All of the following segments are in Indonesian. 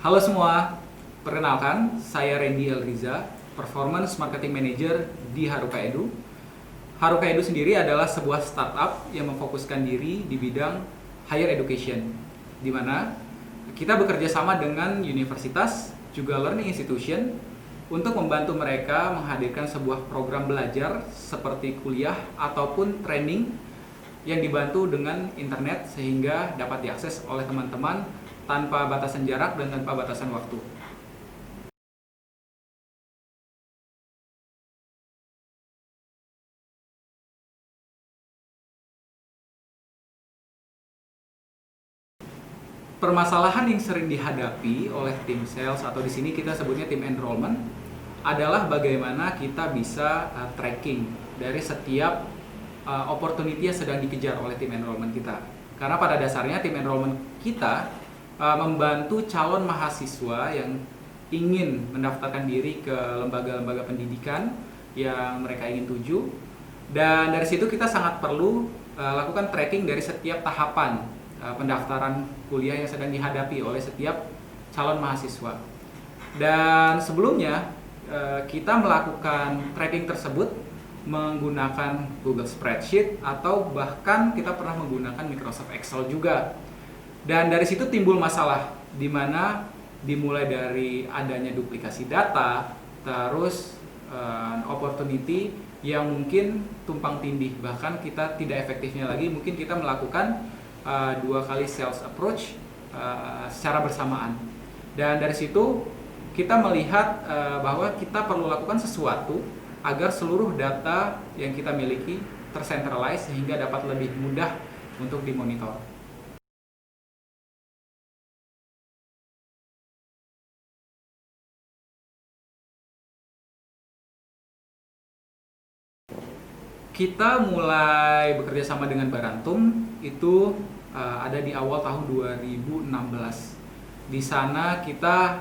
Halo semua, perkenalkan saya Randy Elriza, Performance Marketing Manager di Haruka Edu. Haruka Edu sendiri adalah sebuah startup yang memfokuskan diri di bidang higher education, di mana kita bekerja sama dengan universitas, juga learning institution, untuk membantu mereka menghadirkan sebuah program belajar seperti kuliah ataupun training yang dibantu dengan internet sehingga dapat diakses oleh teman-teman tanpa batasan jarak dan tanpa batasan waktu. Permasalahan yang sering dihadapi oleh tim sales atau di sini kita sebutnya tim enrollment adalah bagaimana kita bisa tracking dari setiap opportunity yang sedang dikejar oleh tim enrollment kita. Karena pada dasarnya tim enrollment kita membantu calon mahasiswa yang ingin mendaftarkan diri ke lembaga-lembaga pendidikan yang mereka ingin tuju, dan dari situ kita sangat perlu lakukan tracking dari setiap tahapan pendaftaran kuliah yang sedang dihadapi oleh setiap calon mahasiswa. Dan sebelumnya kita melakukan tracking tersebut menggunakan Google Spreadsheet atau bahkan kita pernah menggunakan Microsoft Excel juga. Dan dari situ timbul masalah di mana dimulai dari adanya duplikasi data, terus opportunity yang mungkin tumpang tindih, bahkan kita tidak efektifnya lagi mungkin kita melakukan 2 kali sales approach secara bersamaan. Dan dari situ kita melihat bahwa kita perlu lakukan sesuatu agar seluruh data yang kita miliki tercentralize sehingga dapat lebih mudah untuk dimonitor. Kita mulai bekerja sama dengan Barantum itu ada di awal tahun 2016. Di sana kita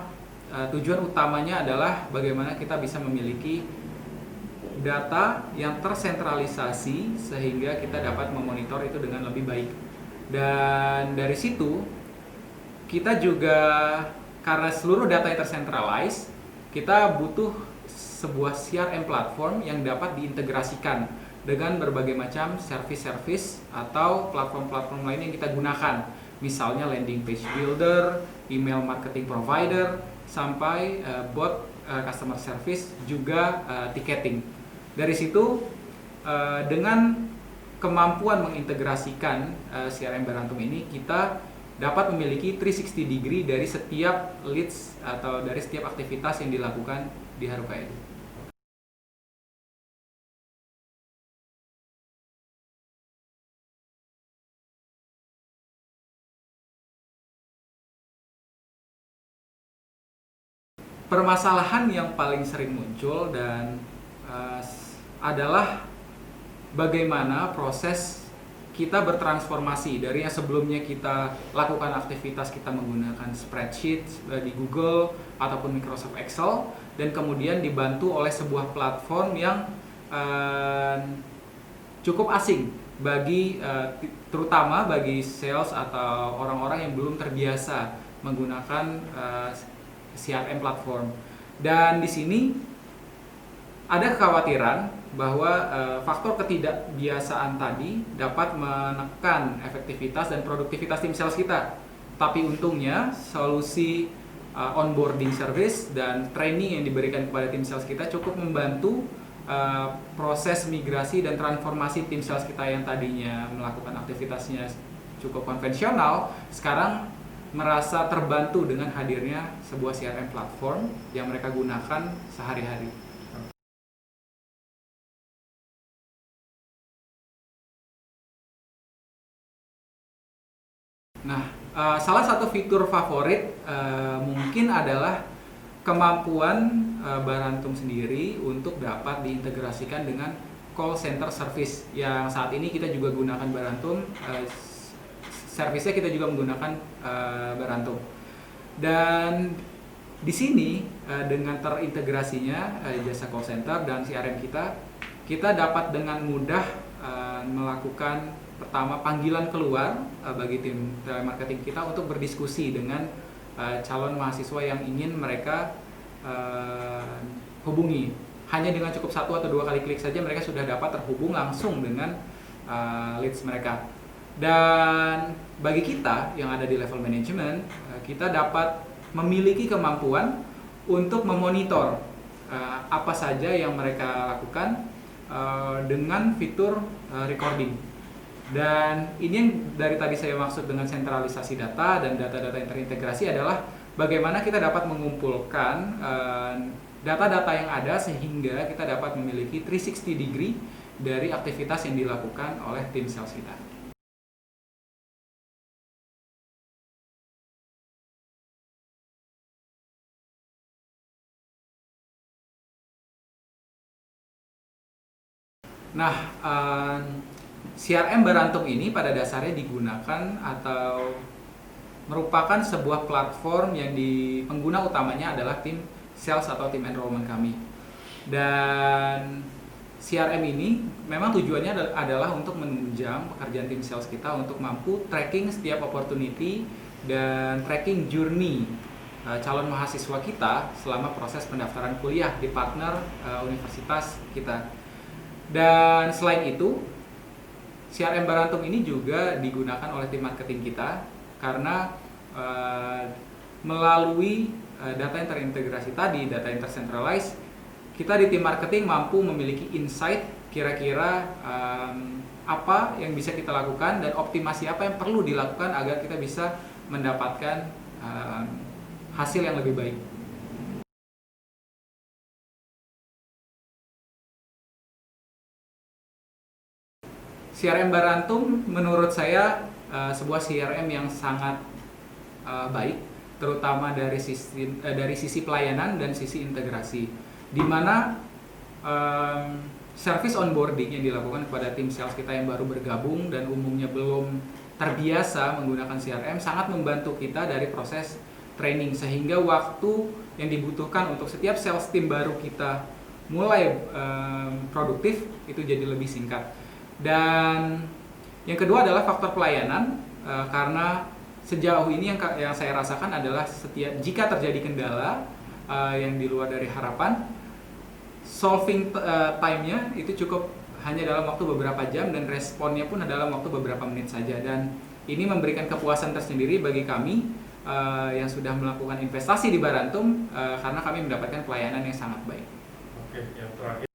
tujuan utamanya adalah bagaimana kita bisa memiliki data yang tersentralisasi sehingga kita dapat memonitor itu dengan lebih baik. Dan dari situ kita juga, karena seluruh data yang tersentralize, kita butuh sebuah CRM platform yang dapat diintegrasikan dengan berbagai macam service-service atau platform-platform lain yang kita gunakan. Misalnya landing page builder, email marketing provider, sampai bot customer service, juga ticketing. Dari situ dengan kemampuan mengintegrasikan CRM Barantum ini, kita dapat memiliki 360 degree dari setiap leads atau dari setiap aktivitas yang dilakukan di Haruka Edu. Permasalahan yang paling sering muncul dan adalah bagaimana proses kita bertransformasi dari yang sebelumnya kita lakukan aktivitas kita menggunakan spreadsheet di Google ataupun Microsoft Excel, dan kemudian dibantu oleh sebuah platform yang cukup asing bagi terutama bagi sales atau orang-orang yang belum terbiasa menggunakan CRM platform. Dan di sini ada kekhawatiran bahwa faktor ketidakbiasaan tadi dapat menekan efektivitas dan produktivitas tim sales kita. Tapi untungnya solusi onboarding service dan training yang diberikan kepada tim sales kita cukup membantu proses migrasi dan transformasi tim sales kita yang tadinya melakukan aktivitasnya cukup konvensional, sekarang merasa terbantu dengan hadirnya sebuah CRM platform yang mereka gunakan sehari-hari. Nah, salah satu fitur favorit mungkin adalah kemampuan Barantum sendiri untuk dapat diintegrasikan dengan call center service yang saat ini kita juga gunakan Barantum. Servisnya kita juga menggunakan Barantum. Dan di sini dengan terintegrasinya jasa call center dan CRM kita dapat dengan mudah melakukan pertama panggilan keluar bagi tim telemarketing kita untuk berdiskusi dengan calon mahasiswa yang ingin mereka hubungi. Hanya dengan cukup 1 atau 2 kali klik saja mereka sudah dapat terhubung langsung dengan leads mereka. Dan bagi kita yang ada di level manajemen, kita dapat memiliki kemampuan untuk memonitor apa saja yang mereka lakukan dengan fitur recording. Dan ini yang dari tadi saya maksud dengan sentralisasi data dan data-data yang terintegrasi adalah bagaimana kita dapat mengumpulkan data-data yang ada sehingga kita dapat memiliki 360 degree dari aktivitas yang dilakukan oleh tim sales kita. Nah, CRM Barantum ini pada dasarnya digunakan atau merupakan sebuah platform yang pengguna utamanya adalah tim sales atau tim enrollment kami. Dan CRM ini memang tujuannya adalah untuk menunjang pekerjaan tim sales kita untuk mampu tracking setiap opportunity dan tracking journey calon mahasiswa kita selama proses pendaftaran kuliah di partner universitas kita. Dan selain itu, CRM Barantum ini juga digunakan oleh tim marketing kita karena melalui data yang terintegrasi tadi, data yang tercentralized, kita di tim marketing mampu memiliki insight kira-kira apa yang bisa kita lakukan dan optimasi apa yang perlu dilakukan agar kita bisa mendapatkan hasil yang lebih baik. CRM Barantum menurut saya sebuah CRM yang sangat baik, terutama dari sisi pelayanan dan sisi integrasi, di mana service onboarding yang dilakukan kepada tim sales kita yang baru bergabung dan umumnya belum terbiasa menggunakan CRM sangat membantu kita dari proses training, sehingga waktu yang dibutuhkan untuk setiap sales tim baru kita mulai produktif itu jadi lebih singkat. Dan yang kedua adalah faktor pelayanan, karena sejauh ini yang saya rasakan adalah jika terjadi kendala yang di luar dari harapan, solving time-nya itu cukup hanya dalam waktu beberapa jam dan responnya pun dalam waktu beberapa menit saja. Dan ini memberikan kepuasan tersendiri bagi kami yang sudah melakukan investasi di Barantum karena kami mendapatkan pelayanan yang sangat baik. Oke, yang terakhir.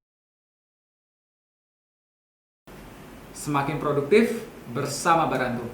Semakin produktif bersama Barantum.